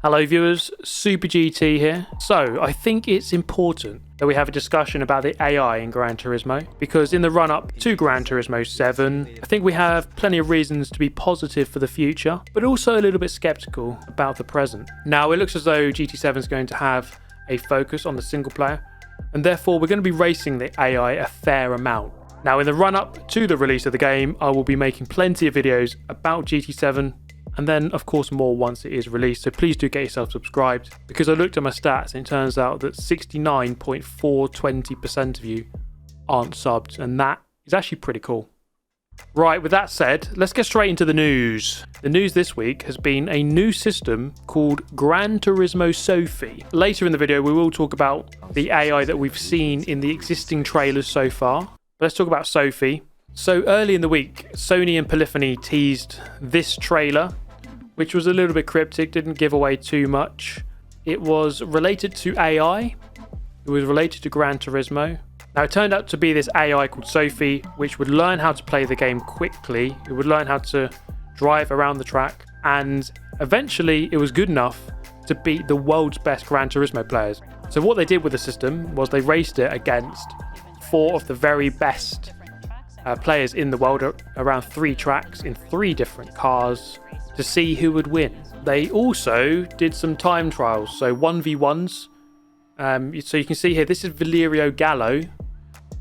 Hello viewers, Super GT here. So I think it's important that we have a discussion about the AI in Gran Turismo, because in the run-up to Gran Turismo 7, I think we have plenty of reasons to be positive for the future, but also a little bit skeptical about the present. Now it looks as though GT7 is going to have a focus on the single player, and therefore we're going to be racing the AI a fair amount. Now in the run-up to the release of the game, I will be making plenty of videos about GT7, and then of course more once it is released, so please do get yourself subscribed, because I looked at my stats and it turns out that 69.420% of you aren't subbed, and that is actually pretty cool. Right, with that said, let's get straight into the news. The news this week has been a new system called Gran Turismo Sophy. Later in the video we will talk about the AI that we've seen in the existing trailers so far, but let's talk about Sophy. So early in the week, Sony and Polyphony teased this trailer, which was a little bit cryptic, didn't give away too much. It was related to AI, it was related to Gran Turismo. Now it turned out to be this AI called Sophy, which would learn how to play the game quickly, it would learn how to drive around the track, and eventually it was good enough to beat the world's best Gran Turismo players. So what they did with the system was they raced it against 4 of the very best players in the world around 3 tracks in 3 different cars to see who would win. They also did some time trials, so 1v1s. So you can see here, this is Valerio Gallo,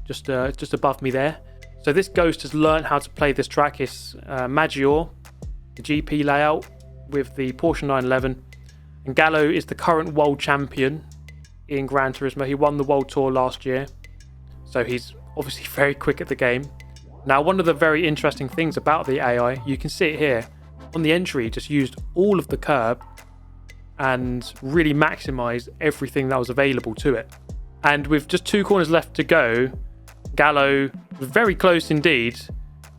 just above me there. So this ghost has learned how to play this track. It's Maggiore, the GP layout with the Porsche 911. And Gallo is the current world champion in Gran Turismo. He won the World Tour last year, so he's obviously very quick at the game. Now, one of the very interesting things about the AI, you can see it here, on the entry, just used all of the curb and really maximized everything that was available to it. And with just 2 corners left to go, Gallo was very close indeed.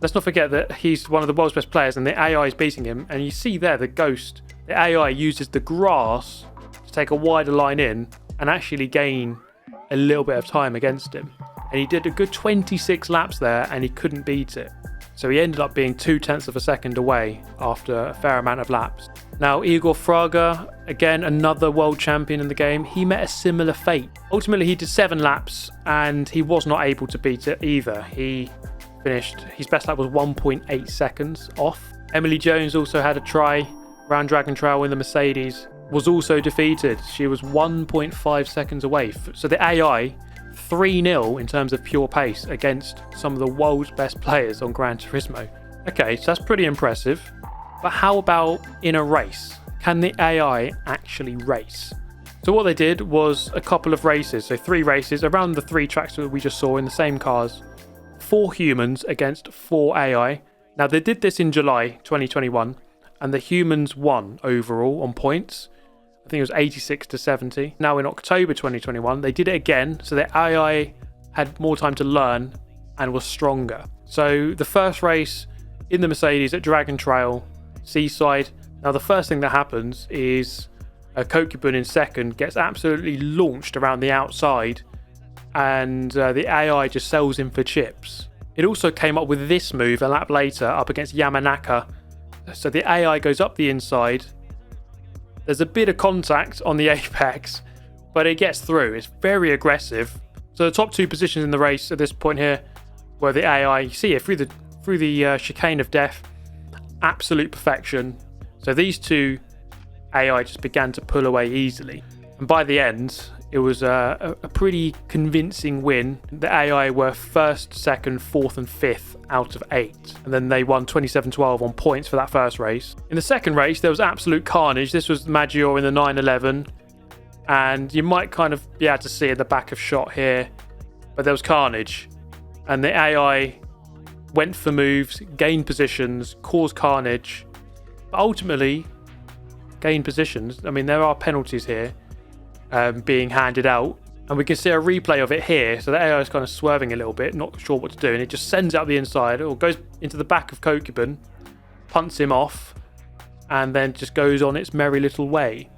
Let's not forget that he's one of the world's best players and the AI is beating him. And you see there, the ghost, the AI uses the grass to take a wider line in and actually gain a little bit of time against him. And he did a good 26 laps there and he couldn't beat it. So he ended up being 0.2 of a second away after a fair amount of laps. Now Igor Fraga, again another world champion in the game, he met a similar fate. Ultimately he did 7 laps and he was not able to beat it either. He finished, his best lap was 1.8 seconds off. Emily Jones also had a try around Dragon Trail in the Mercedes, was also defeated. She was 1.5 seconds away. So the AI 3-0 in terms of pure pace against some of the world's best players on Gran Turismo. Okay, so that's pretty impressive. But how about in a race? Can the AI actually race? So what they did was a couple of races, so 3 races around the 3 tracks that we just saw in the same cars. 4 humans against 4 AI. Now they did this in July 2021 and the humans won overall on points. I think it was 86 to 70. Now in October 2021, they did it again. So the AI had more time to learn and was stronger. So the first race in the Mercedes at Dragon Trail, Seaside. Now the first thing that happens is Kokubun in second gets absolutely launched around the outside and the AI just sells him for chips. It also came up with this move a lap later up against Yamanaka. So the AI goes up the inside. There's a bit of contact on the apex, but it gets through. It's very aggressive. So the top 2 positions in the race at this point here were the AI. You see it through the chicane of death. Absolute perfection. So these 2 AI just began to pull away easily. And by the end, it was a pretty convincing win. The AI were 1st, 2nd, 4th and 5th out of 8. And then they won 27-12 on points for that first race. In the second race, there was absolute carnage. This was Maggiore in the 911. And you might kind of be able to see in the back of shot here. But there was carnage. And the AI went for moves, gained positions, caused carnage. But ultimately, gained positions. I mean, there are penalties here. Being handed out, and we can see a replay of it here. So the AI is kind of swerving a little bit, not sure what to do, and it just sends out the inside or goes into the back of Kokubun, punts him off, and then just goes on its merry little way.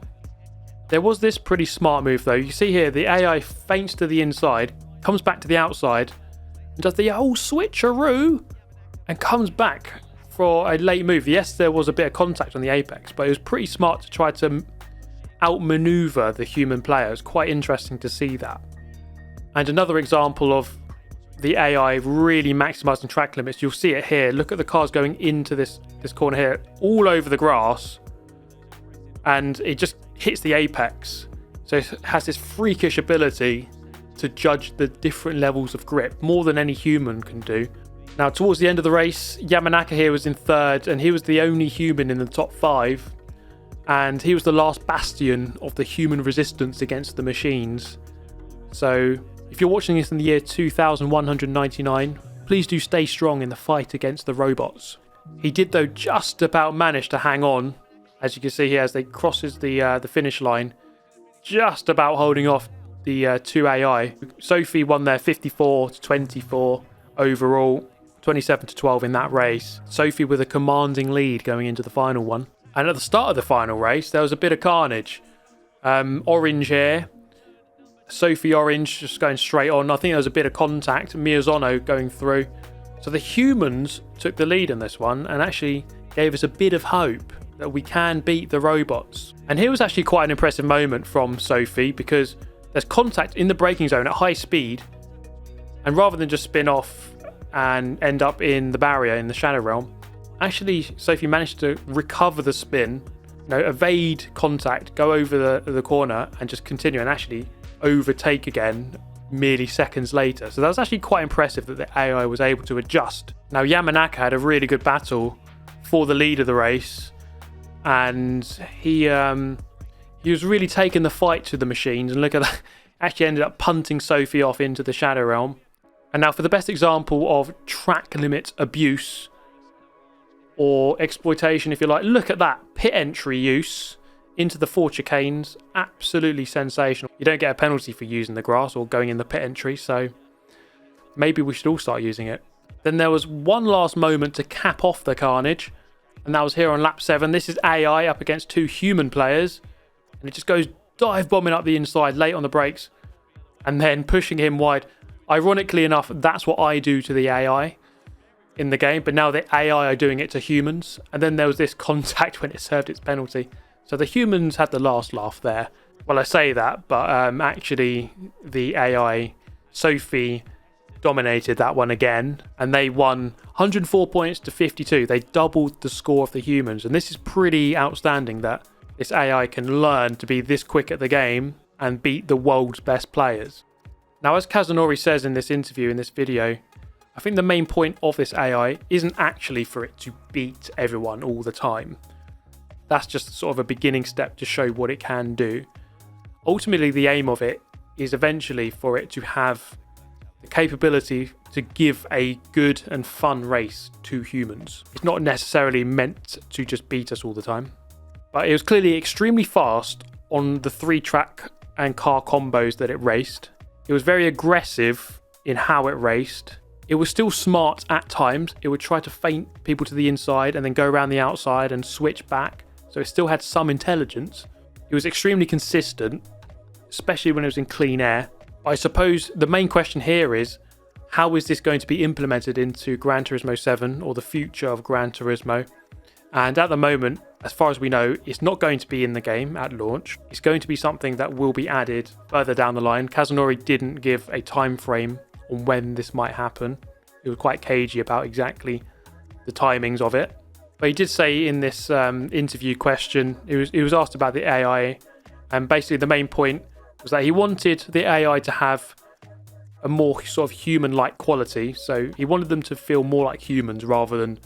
There was this pretty smart move though. You see here the AI feints to the inside, comes back to the outside, and does the whole switcheroo, and comes back for a late move. Yes, there was a bit of contact on the apex, but it was pretty smart to try to outmaneuver the human player. It's quite interesting to see that. And another example of the AI really maximizing track limits, you'll see it here. Look at the cars going into this corner here, all over the grass, and it just hits the apex. So it has this freakish ability to judge the different levels of grip, more than any human can do. Now, towards the end of the race, Yamanaka here was in third, and he was the only human in the top 5. And he was the last bastion of the human resistance against the machines. So if you're watching this in the year 2199, please do stay strong in the fight against the robots. He did, though, just about manage to hang on, as you can see here, as they crosses the finish line, just about holding off the 2 AI. Sophy won there 54-24 overall, 27-12 in that race. Sophy with a commanding lead going into the final one. And at the start of the final race, there was a bit of carnage. Orange here. Sophy orange just going straight on. I think there was a bit of contact. Miyazono going through. So the humans took the lead in this one and actually gave us a bit of hope that we can beat the robots. And here was actually quite an impressive moment from Sophy, because there's contact in the braking zone at high speed. And rather than just spin off and end up in the barrier in the Shadow Realm, actually Sophy managed to recover the spin, evade contact, go over the corner and just continue and actually overtake again merely seconds later. So that was actually quite impressive that the AI was able to adjust. Now, Yamanaka had a really good battle for the lead of the race, and he was really taking the fight to the machines, and look at that, actually ended up punting Sophy off into the Shadow Realm. And now for the best example of track limit abuse or exploitation, if you like, look at that pit entry use into the 4 chicanes. Absolutely sensational. You don't get a penalty for using the grass or going in the pit entry, so maybe we should all start using it. Then there was one last moment to cap off the carnage, and that was here on lap 7. This is AI up against 2 human players, and it just goes dive bombing up the inside late on the brakes and then pushing him wide. Ironically enough, that's what I do to the AI in the game, but now the AI are doing it to humans. And then there was this contact when it served its penalty. So the humans had the last laugh there. Well, I say that, but actually the AI, Sophy, dominated that one again, and they won 104 points to 52. They doubled the score of the humans, and this is pretty outstanding that this AI can learn to be this quick at the game and beat the world's best players. Now, as Kazunori says in this interview, in this video, I think the main point of this AI isn't actually for it to beat everyone all the time. That's just sort of a beginning step to show what it can do. Ultimately, the aim of it is eventually for it to have the capability to give a good and fun race to humans. It's not necessarily meant to just beat us all the time. But it was clearly extremely fast on the 3-track and car combos that it raced. It was very aggressive in how it raced. It was still smart at times. It would try to feint people to the inside and then go around the outside and switch back. So it still had some intelligence. It was extremely consistent, especially when it was in clean air. I suppose the main question here is, how is this going to be implemented into Gran Turismo 7 or the future of Gran Turismo? And at the moment, as far as we know, it's not going to be in the game at launch. It's going to be something that will be added further down the line. Kazunori didn't give a time frame on when this might happen. He was quite cagey about exactly the timings of it. But he did say in this interview question, he was asked about the AI, and basically the main point was that he wanted the AI to have a more sort of human-like quality. So he wanted them to feel more like humans rather than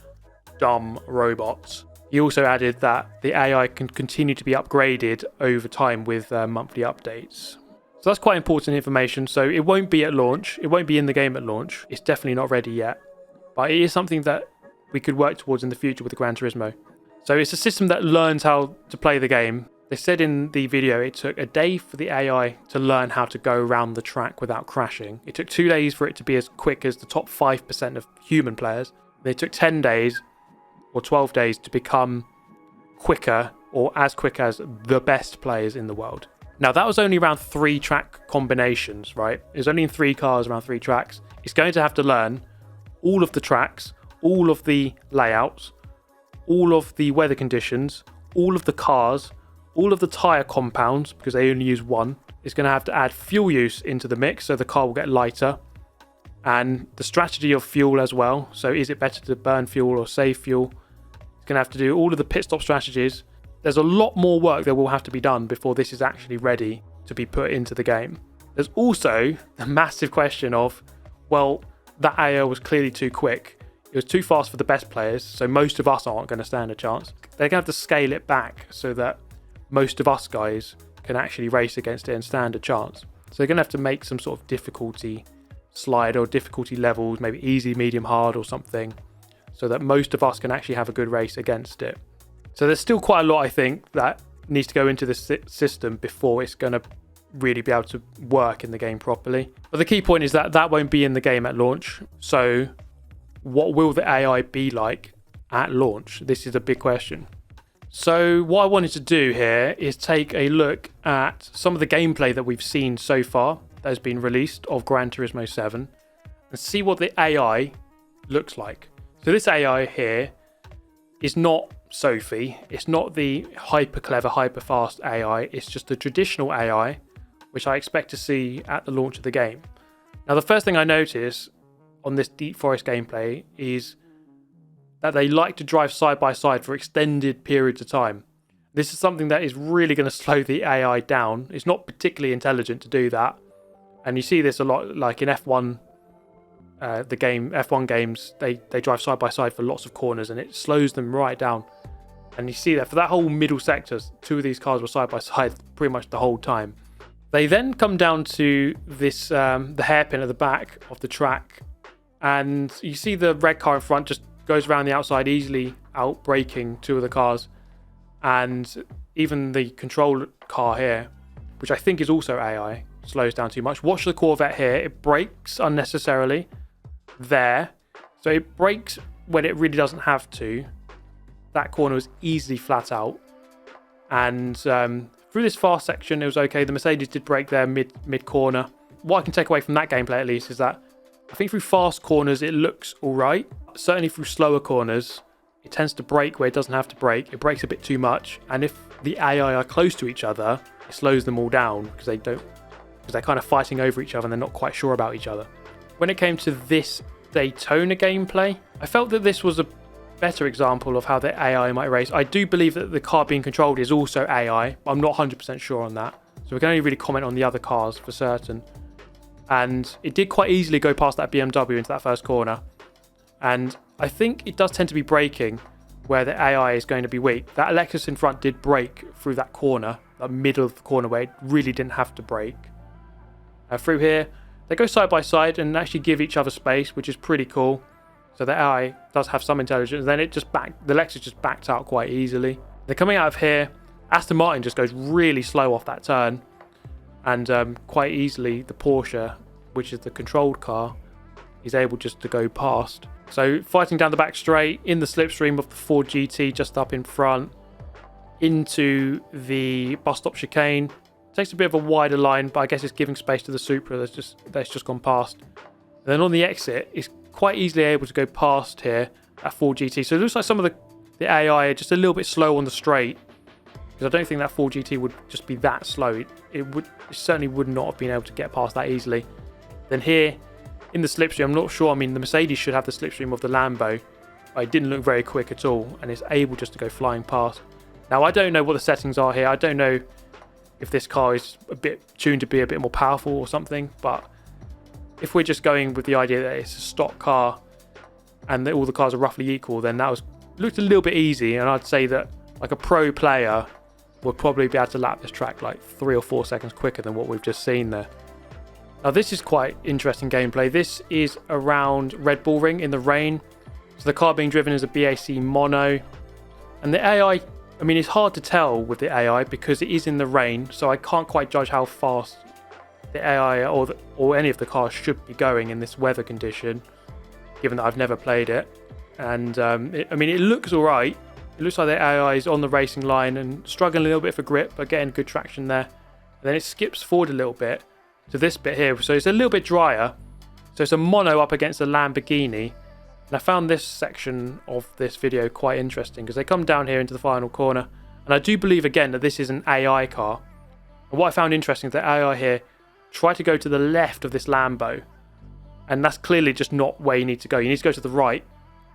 dumb robots. He also added that the AI can continue to be upgraded over time with monthly updates. So that's quite important information. So it won't be at launch. It won't be in the game at launch. It's definitely not ready yet. But it is something that we could work towards in the future with the Gran Turismo. So it's a system that learns how to play the game. They said in the video it took a day for the AI to learn how to go around the track without crashing. It took 2 days for it to be as quick as the top 5% of human players. They took 10 days or 12 days to become quicker or as quick as the best players in the world. Now, that was only around 3 track combinations, right? It was only in 3 cars around 3 tracks. It's going to have to learn all of the tracks, all of the layouts, all of the weather conditions, all of the cars, all of the tyre compounds, because they only use one, is going to have to add fuel use into the mix, so the car will get lighter. And the strategy of fuel as well. So is it better to burn fuel or save fuel? It's going to have to do all of the pit stop strategies. There's a lot more work that will have to be done before this is actually ready to be put into the game. There's also the massive question of, well, that AI was clearly too quick. It was too fast for the best players, so most of us aren't going to stand a chance. They're going to have to scale it back so that most of us guys can actually race against it and stand a chance. So they're going to have to make some sort of difficulty slide or difficulty levels, maybe easy, medium, hard or something, so that most of us can actually have a good race against it. So there's still quite a lot, I think, that needs to go into this system before it's going to really be able to work in the game properly. But the key point is that that won't be in the game at launch. So what will the AI be like at launch? This is a big question. So what I wanted to do here is take a look at some of the gameplay that we've seen so far that has been released of Gran Turismo 7 and see what the AI looks like. So this AI here is not Sophy. It's not the hyper clever, hyper fast AI. It's just the traditional AI, which I expect to see at the launch of the game. Now, the first thing I notice on this Deep Forest gameplay is that they like to drive side by side for extended periods of time. This is something that is really going to slow the AI down. It's not particularly intelligent to do that. And you see this a lot, like in F1, F1 games, they drive side by side for lots of corners and it slows them right down. And you see that for that whole middle sector, two of these cars were side by side pretty much the whole time. They then come down to this, the hairpin at the back of the track, and you see the red car in front just goes around the outside, easily out braking two of the cars, and even the control car here, which I think is also AI, slows down too much. Watch the Corvette here, it brakes unnecessarily there, so it brakes when it really doesn't have to. That corner was easily flat out, and through this fast section it was okay. The Mercedes did brake there mid corner. What I can take away from that gameplay at least is that I think through fast corners it looks alright. Certainly through slower corners it tends to brake where it doesn't have to brake. It brakes a bit too much, and if the AI are close to each other it slows them all down because they're kind of fighting over each other and they're not quite sure about each other. When it came to this Daytona gameplay, I felt that this was a better example of how the AI might race. I do believe that the car being controlled is also AI, but I'm not 100% sure on that. So we can only really comment on the other cars for certain. And it did quite easily go past that BMW into that first corner. And I think it does tend to be braking where the AI is going to be weak. That Lexus in front did brake through that corner, the middle of the corner where it really didn't have to brake. Through here, they go side by side and actually give each other space, which is pretty cool. So the AI does have some intelligence. Then the Lexus just backed out quite easily. They're coming out of here. Aston Martin just goes really slow off that turn. And quite easily the Porsche, which is the controlled car, is able just to go past. So fighting down the back straight in the slipstream of the Ford GT just up in front into the bus stop chicane. Takes a bit of a wider line, but I guess it's giving space to the Supra that's just gone past. And then on the exit, it's quite easily able to go past here at Ford GT. So it looks like some of the AI are just a little bit slow on the straight, because I don't think that Ford GT would just be that slow. It certainly would not have been able to get past that easily. Then here in the slipstream, I'm not sure. I mean, the Mercedes should have the slipstream of the Lambo, but it didn't look very quick at all, and it's able just to go flying past. Now, I don't know what the settings are here. I don't know if this car is a bit tuned to be a bit more powerful or something, but if we're just going with the idea that it's a stock car and that all the cars are roughly equal, then that looked a little bit easy, and I'd say that like a pro player would probably be able to lap this track like 3 or 4 seconds quicker than what we've just seen there. Now this is quite interesting gameplay. This is around Red Bull Ring in the rain. So the car being driven is a BAC mono, and the AI, I mean, it's hard to tell with the AI because it is in the rain, so I can't quite judge how fast the AI or any of the cars should be going in this weather condition, given that I've never played it. And it looks alright. It looks like the AI is on the racing line and struggling a little bit for grip, but getting good traction there. And then it skips forward a little bit to this bit here, so it's a little bit drier. So it's a mono up against a Lamborghini. And I found this section of this video quite interesting because they come down here into the final corner. And I do believe, again, that this is an AI car. And what I found interesting is that AI here tried to go to the left of this Lambo. And that's clearly just not where you need to go. You need to go to the right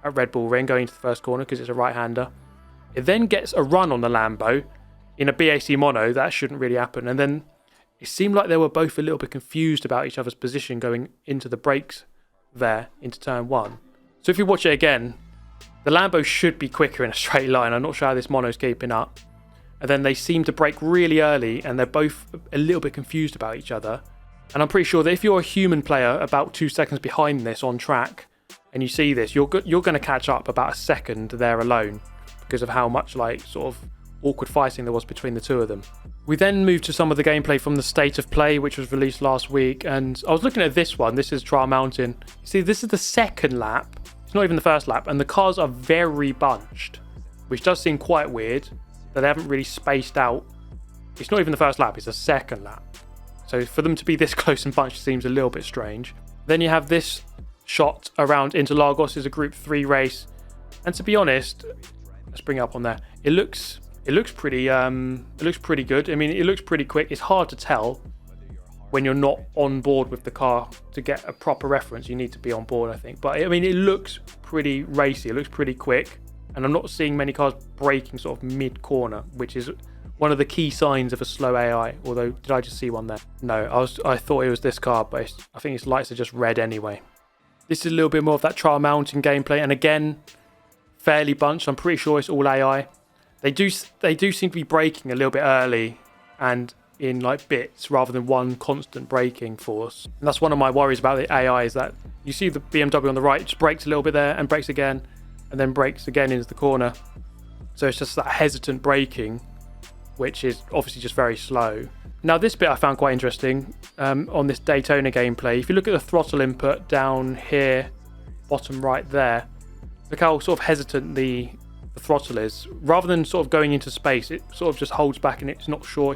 at Red Bull Ring, going into the first corner because it's a right-hander. It then gets a run on the Lambo in a BAC mono. That shouldn't really happen. And then it seemed like they were both a little bit confused about each other's position going into the brakes there, into turn 1. So if you watch it again, the Lambo should be quicker in a straight line. I'm not sure how this mono's keeping up. And then they seem to brake really early, and they're both a little bit confused about each other. And I'm pretty sure that if you're a human player about 2 seconds behind this on track, and you see this, you're going to catch up about a second there alone because of how much sort of awkward fighting there was between the two of them. We then moved to some of the gameplay from the State of Play, which was released last week, and I was looking at this one. This is Trial Mountain. You see, this is the second lap. It's not even the first lap, and the cars are very bunched, which does seem quite weird that they haven't really spaced out. It's not even the first lap, it's the second lap. So for them to be this close and bunched seems a little bit strange. Then you have this shot around Interlagos. Is a Group 3 race, and to be honest, let's bring it up on there. It looks pretty good. I mean, it looks pretty quick. It's hard to tell when you're not on board with the car. To get a proper reference, you need to be on board, I think. But I mean, it looks pretty racy. It looks pretty quick, and I'm not seeing many cars braking sort of mid-corner, which is one of the key signs of a slow AI. Although, did I just see one there? No, I thought it was this car, but I think its lights are just red anyway. This is a little bit more of that Trial Mountain gameplay, and again, fairly bunched. I'm pretty sure it's all AI. They do seem to be braking a little bit early and in bits rather than one constant braking force. And that's one of my worries about the AI, is that you see the BMW on the right just brakes a little bit there and brakes again and then brakes again into the corner. So it's just that hesitant braking, which is obviously just very slow. Now this bit I found quite interesting on this Daytona gameplay. If you look at the throttle input down here, bottom right there, look how sort of hesitant the throttle is. Rather than sort of going into space, it sort of just holds back and it's not sure.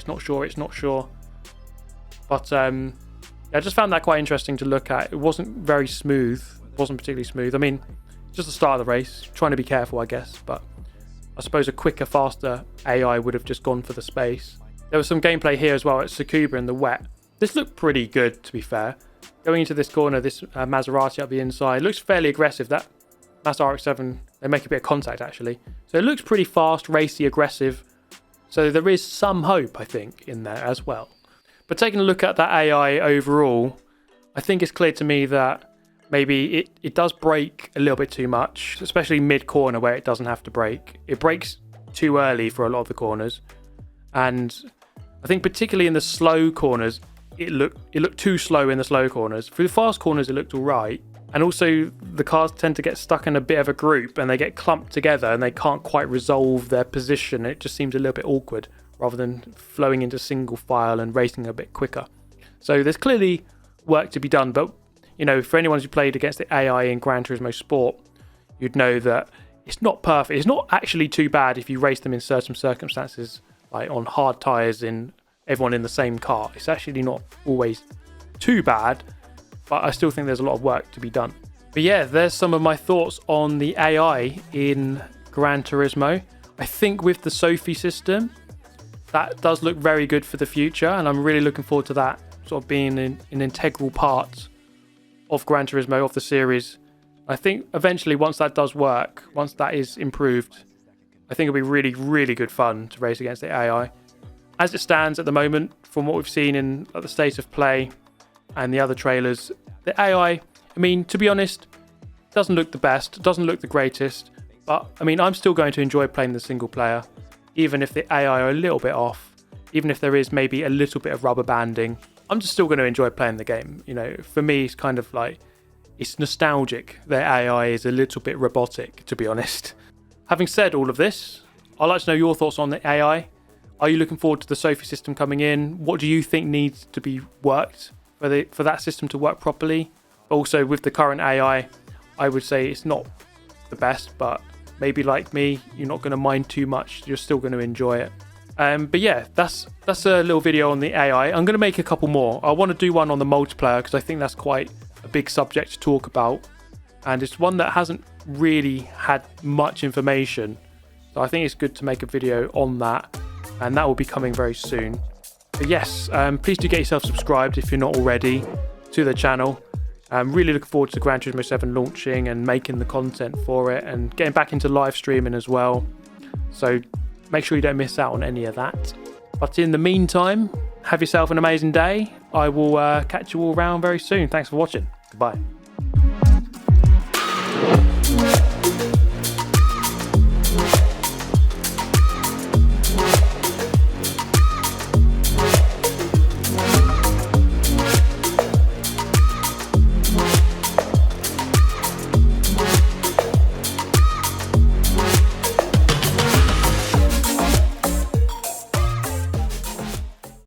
But I just found that quite interesting to look at. It wasn't very smooth. It wasn't particularly smooth. I mean, just the start of the race, trying to be careful, I guess. But I suppose a quicker, faster AI would have just gone for the space. There was some gameplay here as well at Tsukuba in the wet. This looked pretty good, to be fair. Going into this corner, this Maserati up the inside looks fairly aggressive. That Mazda RX-7, they make a bit of contact actually. So it looks pretty fast, racy, aggressive. So there is some hope, I think, in there as well. But taking a look at that AI overall, I think it's clear to me that maybe it does brake a little bit too much, especially mid-corner where it doesn't have to brake. It brakes too early for a lot of the corners. And I think particularly in the slow corners, it looked too slow in the slow corners. For the fast corners, it looked all right. And also the cars tend to get stuck in a bit of a group and they get clumped together and they can't quite resolve their position. It just seems a little bit awkward rather than flowing into single file and racing a bit quicker. So there's clearly work to be done. But, you know, for anyone who played against the AI in Gran Turismo Sport, you'd know that it's not perfect. It's not actually too bad if you race them in certain circumstances, like on hard tyres in everyone in the same car. It's actually not always too bad, but I still think there's a lot of work to be done. But yeah, there's some of my thoughts on the AI in Gran Turismo. I think with the Sophy system, that does look very good for the future, and I'm really looking forward to that sort of being an integral part of Gran Turismo, of the series. I think eventually once that does work, once that is improved, I think it'll be really, really good fun to race against the AI. As it stands at the moment, from what we've seen in the State of Play and the other trailers, the AI, I mean, to be honest, doesn't look the best, doesn't look the greatest, but I mean, I'm still going to enjoy playing the single player, even if the AI are a little bit off, even if there is maybe a little bit of rubber banding. I'm just still going to enjoy playing the game. You know, for me, it's kind of like, it's nostalgic. The AI is a little bit robotic, to be honest. Having said all of this, I'd like to know your thoughts on the AI. Are you looking forward to the Sophy system coming in? What do you think needs to be worked for that system to work properly? Also, with the current AI, I would say it's not the best, but maybe like me, you're not going to mind too much. You're still going to enjoy it. But yeah, that's a little video on the AI. I'm going to make a couple more. I want to do one on the multiplayer because I think that's quite a big subject to talk about. And it's one that hasn't really had much information. So I think it's good to make a video on that, and that will be coming very soon. But yes, please do get yourself subscribed if you're not already to the channel. I'm really looking forward to Gran Turismo 7 launching and making the content for it and getting back into live streaming as well. So make sure you don't miss out on any of that. But in the meantime, have yourself an amazing day. I will catch you all around very soon. Thanks for watching. Goodbye.